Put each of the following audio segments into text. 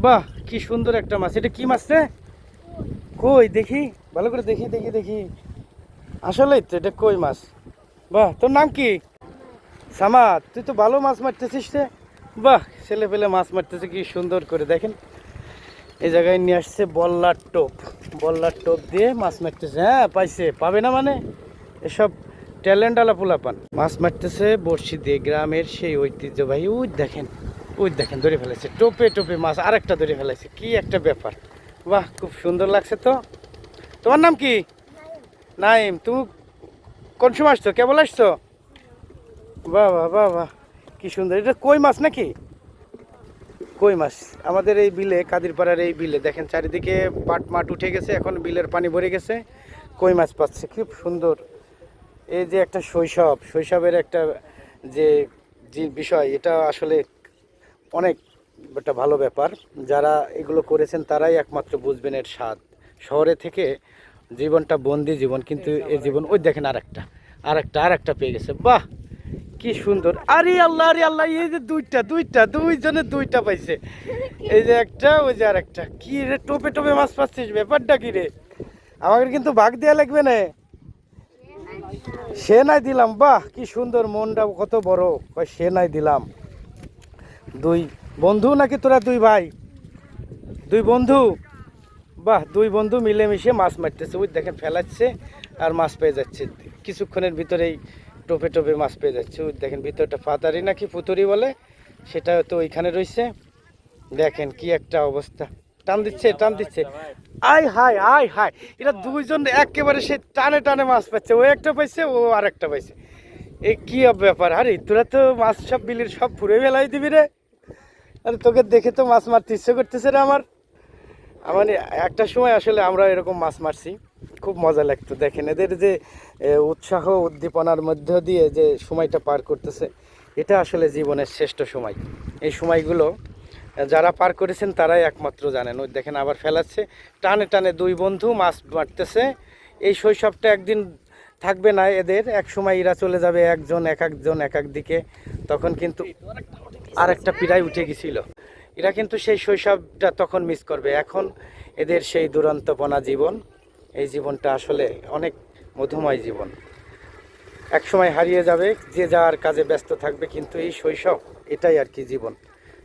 বাহ, কি সুন্দর একটা মাছ। এটা কি মাছ রে? কই দেখি, ভালো করে দেখি দেখি দেখি। আসলেই তো এটা কই মাছ। বাহ, তোর নাম কি? সামাদ, তুই তো ভালো মাছ মারতেছিস রে। বাহ, ছেলে পেলে মাছ মারতেছে কি সুন্দর করে দেখেন। এই জায়গায় নিয়ে আসছে বল্লার টোপ। বল্লার টোপ দিয়ে মাছ মারতেছে। হ্যাঁ পাইছে, পাবে না মানে? এসব ট্যালেন্ট আলা পোলাপান মাছ মারতেছে বড়শি দিয়ে, গ্রামের সেই ঐতিহ্যবাহী। ওই দেখেন, ওই দেখেন ধরে ফেলেছে টোপে টোপে মাছ, আরেকটা ধরে ফেলেছে। কি একটা ব্যাপার। বাহ, খুব সুন্দর লাগছে তো। তোমার নাম কি? নাইম। তুমি কোন সময় আসছো, কেবল আসছো? বাহ বাহ বাহ বাহ, কি সুন্দর। এটা কই মাছ নাকি? কই মাছ। আমাদের এই বিলে, কাদিরপাড়ার এই বিলে দেখেন চারিদিকে পাট মাঠ উঠে গেছে, এখন বিলের পানি ভরে গেছে, কই মাছ পাচ্ছে খুব সুন্দর। এই যে একটা শৈশব, শৈশবের একটা যে যে বিষয়, এটা আসলে অনেক একটা ভালো ব্যাপার। যারা এগুলো করেছেন তারাই একমাত্র বুঝবেন এর স্বাদ। শহরে থেকে জীবনটা বন্দি জীবন, কিন্তু এই জীবন। ওই দেখেন আরেকটা, আরেকটা পেয়ে গেছে। বাহ, কি সুন্দর। আরে আল্লাহ, আরে আল্লাহ, এই যে দুইজনে দুইটা পাইছে। এই যে একটা, ওই যে আরেকটা। কি রে, টোপে টোপে মাছ পাচ্ছিস, ব্যাপারটা কি রে? আমাকে কিন্তু ভাগ দেওয়া লাগবে না। সে নাই দিলাম। বাহ, কি সুন্দর, মনটা কত বড়। কয় সে নাই দিলাম। দুই বন্ধু নাকি তোরা? দুই ভাই, দুই বন্ধু। বাহ, দুই বন্ধু মিলেমিশে মাছ মারতেছে। ওই দেখেন ফেলাচ্ছে আর মাছ পেয়ে যাচ্ছে কিছুক্ষণের ভিতরেই। টোপে টোপে মাছ পেয়ে যাচ্ছে। ওই দেখেন ভিতরটা ফাতারি নাকি পুতুরি বলে, সেটা তো ওইখানে রয়েছে। দেখেন কি একটা অবস্থা। টান দিচ্ছে, টান দিচ্ছে। আয় হায়, আয় হায়, এরা দুইজন একেবারে সে টানে টানে মাছ পাচ্ছে। ও একটা পাইছে, ও আর একটা পাইছে। এই কি ব্যাপার? আরে তোরা তো মাছ সব বিলির সব ফুরে ফেলাই দিবি রে। আরে তোকে দেখে তো মাছ মারতে ইচ্ছে করতেছে রে আমার। মানে একটা সময় আসলে আমরা এরকম মাছ মারছি, খুব মজা লাগতো। দেখেন এদের যে উৎসাহ উদ্দীপনার মধ্য দিয়ে যে সময়টা পার করতেছে, এটা আসলে জীবনের শ্রেষ্ঠ সময়। এই সময়গুলো যারা পার করেছেন তারাই একমাত্র জানেন। ওই দেখেন আবার ফেলাচ্ছে, টানে টানে দুই বন্ধু মাছ মারতেছে। এই শৈশবটা একদিন থাকবে না এদের, এক সময় এরা চলে যাবে একজন এক এক দিকে। তখন কিন্তু আরেকটা পীড়ায় উঠে গেছিল। এরা কিন্তু সেই শৈশবটা তখন মিস করবে। এখন এদের সেই দুরন্তপনা জীবন, এই জীবনটা আসলে অনেক মধুময় জীবন। এক সময় হারিয়ে যাবে, যে যার কাজে ব্যস্ত থাকবে, কিন্তু এই শৈশব, এটাই আর কি জীবন।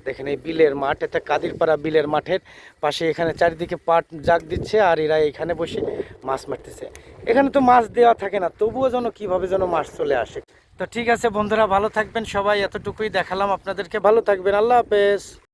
দেখেন এই বিলের মাঠ, এটা কাদিরপাড়া বিলের মাঠের পাশে। এখানে চারিদিকে পাট জাগ দিচ্ছে আর এরা এখানে বসে মাছ মারতেছে। এখানে তো মাছ দেওয়া থাকে না, তবুও যেন কিভাবে যেন মাছ চলে আসে। তো ঠিক আছে বন্ধুরা, ভালো থাকবেন সবাই। এতটুকুই দেখালাম আপনাদেরকে। ভালো থাকবেন, আল্লাহ হাফেজ।